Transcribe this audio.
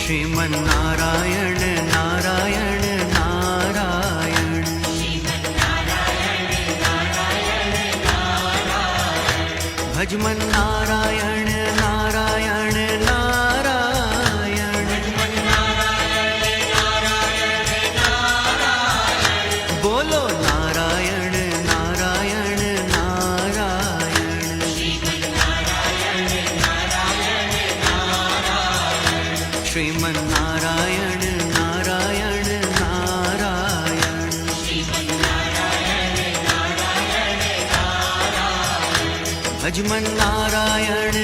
श्रीमन्नारायण नारायण नारायण भजमन नारायण नारायण नारायण बोलो नारायण नारायण नारायण श्रीमन्नारायण नारायण नारायण भजमन नारायण